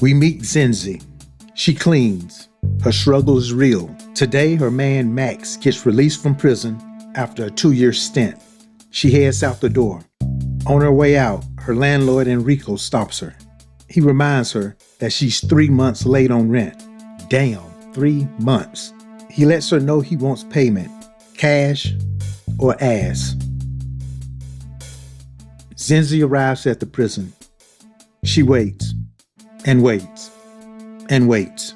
We meet Zinzi. She cleans. Her struggle is real. Today, her man Max gets released from prison after a 2-year stint. She heads out the door. On her way out, her landlord Enrico stops her. He reminds her that she's 3 months late on rent. Damn, 3 months. He lets her know he wants payment, cash or ass. Zinzi arrives at the prison. She waits and waits and waits.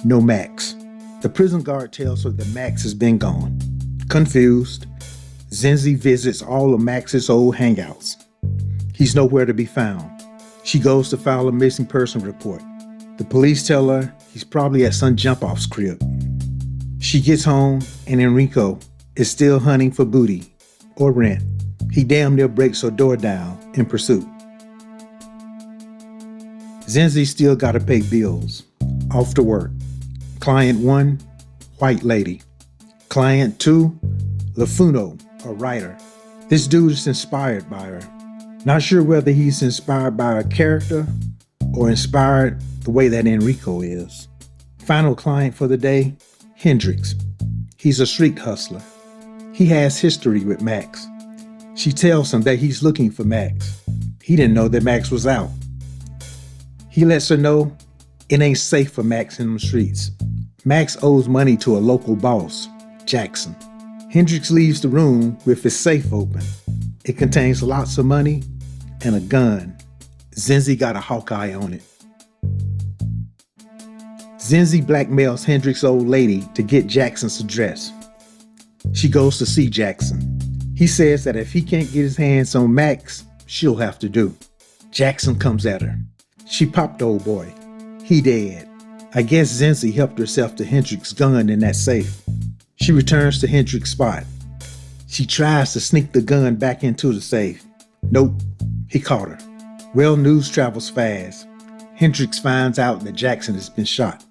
No Max. The prison guard tells her that Max has been gone. Confused, Zinzi visits all of Max's old hangouts. He's nowhere to be found. She goes to file a missing person report. The police tell her he's probably at some jump-off's crib. She gets home and Enrico is still hunting for booty or rent. He damn near breaks her door down in pursuit. Zinzi still gotta pay bills. Off to work. Client 1, white lady. Client 2, Lafuno, a writer. This dude is inspired by her. Not sure whether he's inspired by her character or inspired the way that Enrico is. Final client for the day, Hendrix. He's a street hustler. He has history with Max. She tells him that he's looking for Max. He didn't know that Max was out. He lets her know it ain't safe for Max in the streets. Max owes money to a local boss, Jackson. Hendrix leaves the room with his safe open. It contains lots of money and a gun. Zinzi got a hawkeye on it. Zinzi blackmails Hendrix's old lady to get Jackson's address. She goes to see Jackson. He says that if he can't get his hands on Max, she'll have to do. Jackson comes at her. She popped old boy. He dead. I guess Zinzi helped herself to Hendrix's gun in that safe. She returns to Hendrix's spot. She tries to sneak the gun back into the safe. Nope, he caught her. Well, news travels fast. Hendrix finds out that Jackson has been shot.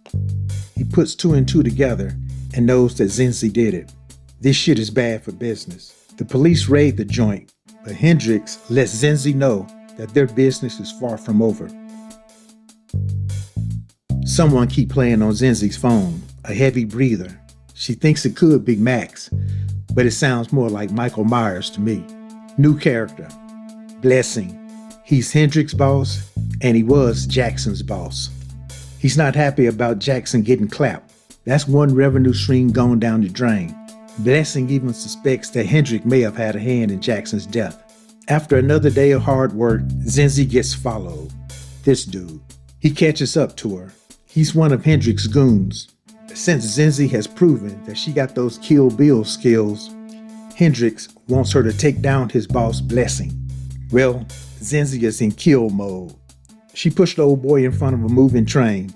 He puts 2 and 2 together and knows that Zinzi did it. This shit is bad for business. The police raid the joint, but Hendrix lets Zinzi know that their business is far from over. Someone keep playing on Zinzi's phone, a heavy breather. She thinks it could be Max, but it sounds more like Michael Myers to me. New character, Blessing. He's Hendrix's boss, and he was Jackson's boss. He's not happy about Jackson getting clapped. That's one revenue stream going down the drain. Blessing even suspects that Hendrix may have had a hand in Jackson's death. After another day of hard work, Zinzi gets followed. This dude. He catches up to her. He's one of Hendrix's goons. Since Zinzi has proven that she got those Kill Bill skills, Hendrix wants her to take down his boss, Blessing. Well, Zinzi is in kill mode. She pushed the old boy in front of a moving train.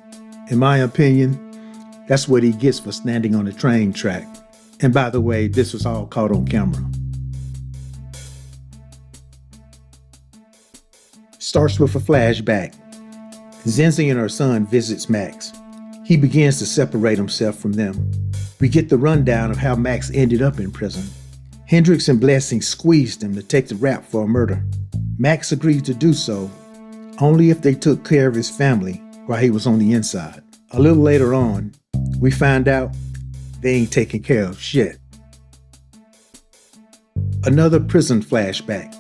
In my opinion, that's what he gets for standing on the train track. And by the way, this was all caught on camera. Starts with a flashback. Zinzi and her son visits Max. He begins to separate himself from them. We get the rundown of how Max ended up in prison. Hendrix and Blessing squeezed him to take the rap for a murder. Max agreed to do so, only if they took care of his family while he was on the inside. A little later on, we find out they ain't taking care of shit. Another prison flashback.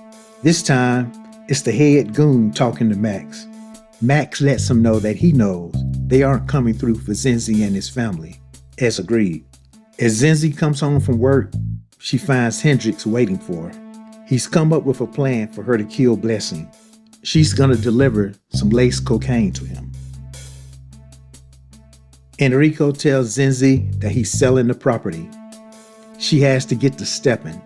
This time, it's the head goon talking to Max. Max lets him know that he knows they aren't coming through for Zinzi and his family, as agreed. As Zinzi comes home from work, she finds Hendrix waiting for her. He's come up with a plan for her to kill Blessing. She's gonna deliver some lace cocaine to him. Enrico tells Zinzi that he's selling the property. She has to get to stepping.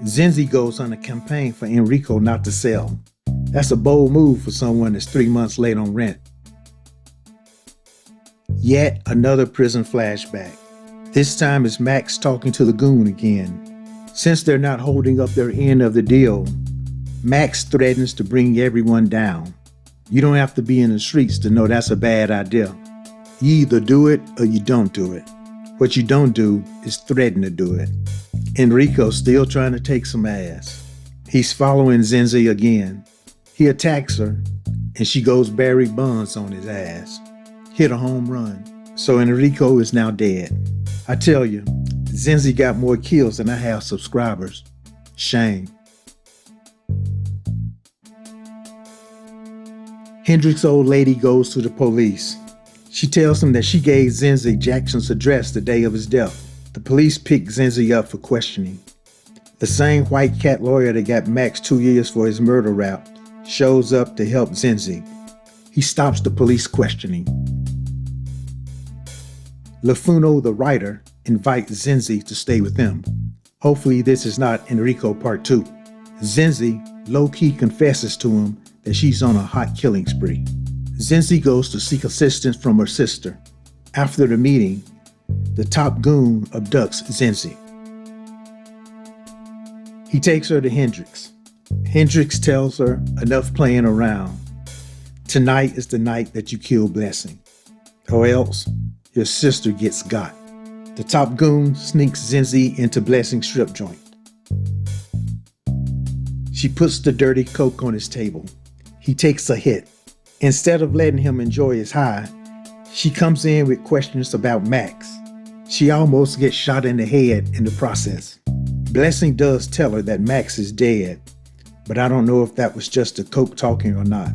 Zinzi goes on a campaign for Enrico not to sell. That's a bold move for someone that's 3 months late on rent. Yet another prison flashback. This time it's Max talking to the goon again. Since they're not holding up their end of the deal, Max threatens to bring everyone down. You don't have to be in the streets to know that's a bad idea. You either do it or you don't do it. What you don't do is threaten to do it. Enrico's still trying to take some ass. He's following Zinzi again. He attacks her and she goes Barry Bonds on his ass. Hit a home run. So Enrico is now dead. I tell you, Zinzi got more kills than I have subscribers. Shame. Hendrix's old lady goes to the police. She tells them that she gave Zinzi Jackson's address the day of his death. The police pick Zinzi up for questioning. The same white cat lawyer that got Max 2 years for his murder rap shows up to help Zinzi. He stops the police questioning. LaFuno, the writer, invites Zinzi to stay with him. Hopefully this is not Enrico Part 2. Zinzi low-key confesses to him that she's on a hot killing spree. Zinzi goes to seek assistance from her sister. After the meeting, the top goon abducts Zinzi. He takes her to Hendrix. Hendrix tells her, enough playing around. Tonight is the night that you kill Blessing, or else your sister gets got. The top goon sneaks Zinzi into Blessing's strip joint. She puts the dirty coke on his table. He takes a hit. Instead of letting him enjoy his high, she comes in with questions about Max. She almost gets shot in the head in the process. Blessing does tell her that Max is dead, but I don't know if that was just the coke talking or not.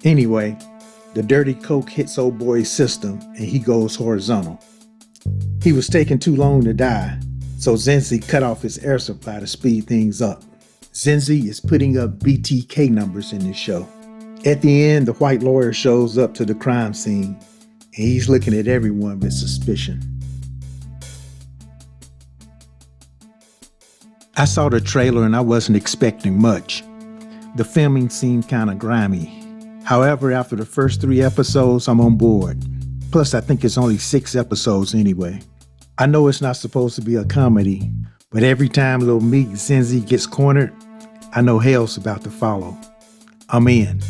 Anyway, the dirty coke hits old boy's system and he goes horizontal. He was taking too long to die, so Zinzi cut off his air supply to speed things up. Zinzi is putting up BTK numbers in this show. At the end, the white lawyer shows up to the crime scene, and he's looking at everyone with suspicion. I saw the trailer and I wasn't expecting much. The filming seemed kind of grimy. However, after the first 3 episodes, I'm on board. Plus, I think it's only 6 episodes anyway. I know it's not supposed to be a comedy, but every time little meat Zinzi gets cornered, I know hell's about to follow. I'm in.